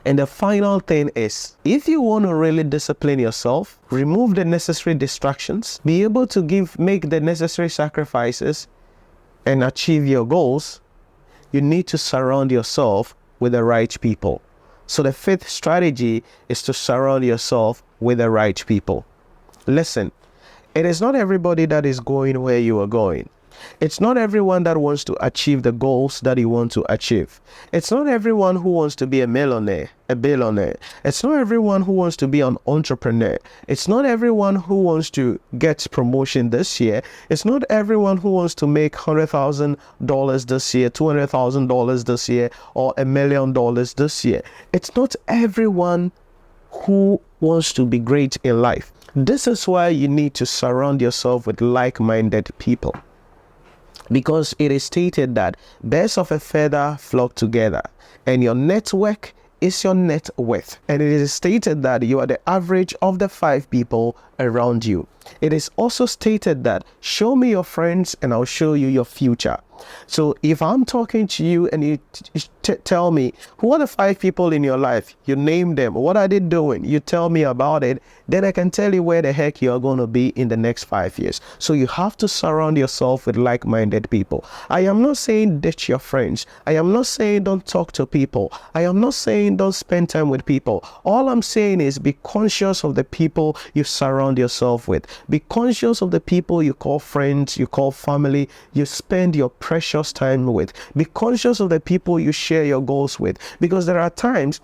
And the final thing is, if you want to really discipline yourself, remove the necessary distractions, be able to make the necessary sacrifices and achieve your goals, you need to surround yourself with the right people. So the fifth strategy is to surround yourself with the right people. Listen, it is not everybody that is going where you are going. It's not everyone that wants to achieve the goals that you want to achieve. It's not everyone who wants to be a millionaire, a billionaire. It's not everyone who wants to be an entrepreneur. It's not everyone who wants to get promotion this year. It's not everyone who wants to make $100,000 this year, $200,000 this year, or $1 million this year. It's not everyone who wants to be great in life. This is why you need to surround yourself with like-minded people. Because it is stated that birds of a feather flock together, and your network is your net worth. And it is stated that you are the average of the 5 people around you. It is also stated that show me your friends and I'll show you your future. So if I'm talking to you and you tell me, who are the 5 people in your life? You name them. What are they doing? You tell me about it. Then I can tell you where the heck you're going to be in the next 5 years. So you have to surround yourself with like-minded people. I am not saying ditch your friends. I am not saying don't talk to people. I am not saying don't spend time with people. All I'm saying is be conscious of the people you surround yourself with. Be conscious of the people you call friends, you call family, you spend your precious time with. Be conscious of the people you share your goals with, because there are times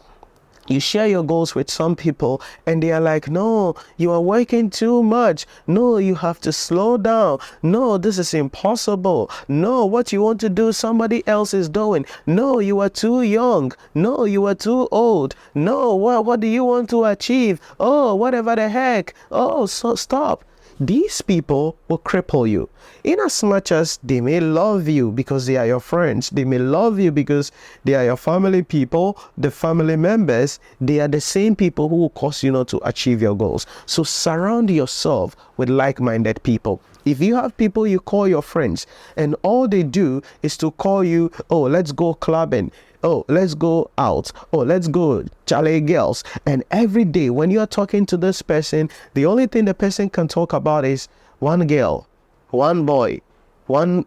you share your goals with some people and they are like, no, you are working too much. No, you have to slow down. No, this is impossible. No, what you want to do, somebody else is doing. No, you are too young. No, you are too old. No, what do you want to achieve? Oh, whatever the heck. Oh, so stop. These people will cripple you. In as much as they may love you because they are your friends, they may love you because they are your family people, the family members, they are the same people who will cause you not to achieve your goals. So surround yourself with like-minded people. If you have people you call your friends and all they do is to call you, oh, let's go clubbing. Oh, let's go out. Oh, let's go chalet girls. And every day when you're talking to this person, the only thing the person can talk about is one girl, one boy, one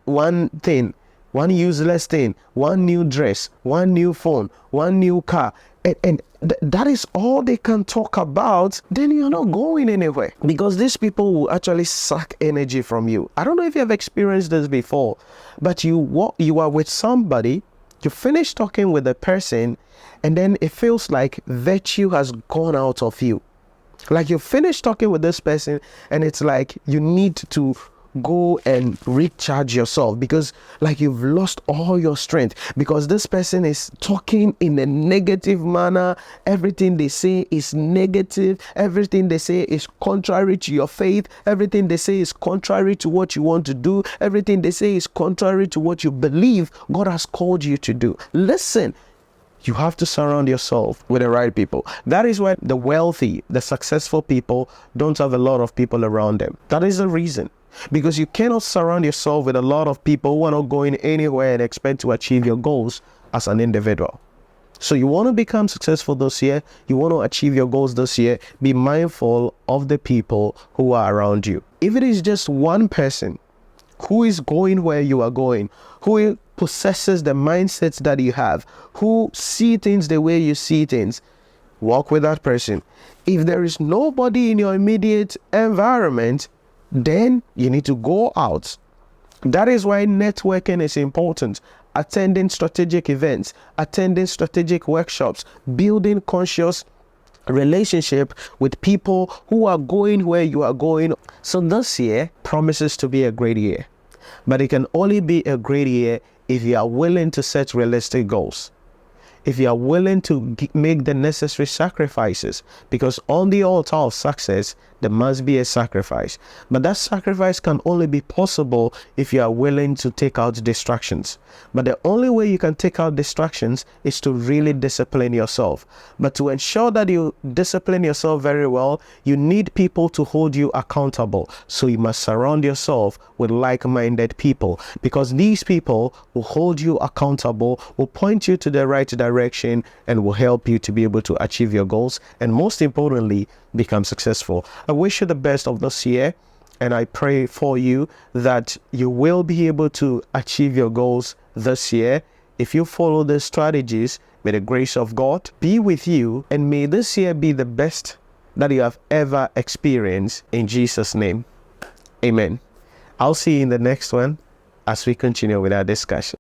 thing, one useless thing, one new dress, one new phone, one new car. And that is all they can talk about. Then you're not going anywhere, because these people will actually suck energy from you. I don't know if you have experienced this before, but you are with somebody, you finish talking with the person, and then it feels like virtue has gone out of you. Like you finish talking with this person and it's like you need to go and recharge yourself, because like you've lost all your strength, because this person is talking in a negative manner. Everything they say is negative. Everything they say is contrary to your faith. Everything they say is contrary to what you want to do. Everything they say is contrary to what you believe God has called you to do. Listen, you have to surround yourself with the right people. That is why the wealthy, the successful people don't have a lot of people around them. That is the reason. Because you cannot surround yourself with a lot of people who are not going anywhere and expect to achieve your goals as an individual. So you want to become successful this year, you want to achieve your goals this year, be mindful of the people who are around you. If it is just one person who is going where you are going, who possesses the mindsets that you have, who see things the way you see things, walk with that person. If there is nobody in your immediate environment, then you need to go out. That is why networking is important. Attending strategic events, attending strategic workshops, building conscious relationship with people who are going where you are going. So this year promises to be a great year, but it can only be a great year if you are willing to set realistic goals. If you are willing to make the necessary sacrifices, because on the altar of success, there must be a sacrifice. But that sacrifice can only be possible if you are willing to take out distractions. But the only way you can take out distractions is to really discipline yourself. But to ensure that you discipline yourself very well, you need people to hold you accountable. So you must surround yourself with like-minded people, because these people will hold you accountable, will point you to the right direction, direction and will help you to be able to achieve your goals and, most importantly, become successful. I wish you the best of this year, and I pray for you that you will be able to achieve your goals this year. If you follow the strategies, may the grace of God be with you, and may this year be the best that you have ever experienced, in Jesus' name. Amen. I'll see you in the next one as we continue with our discussion.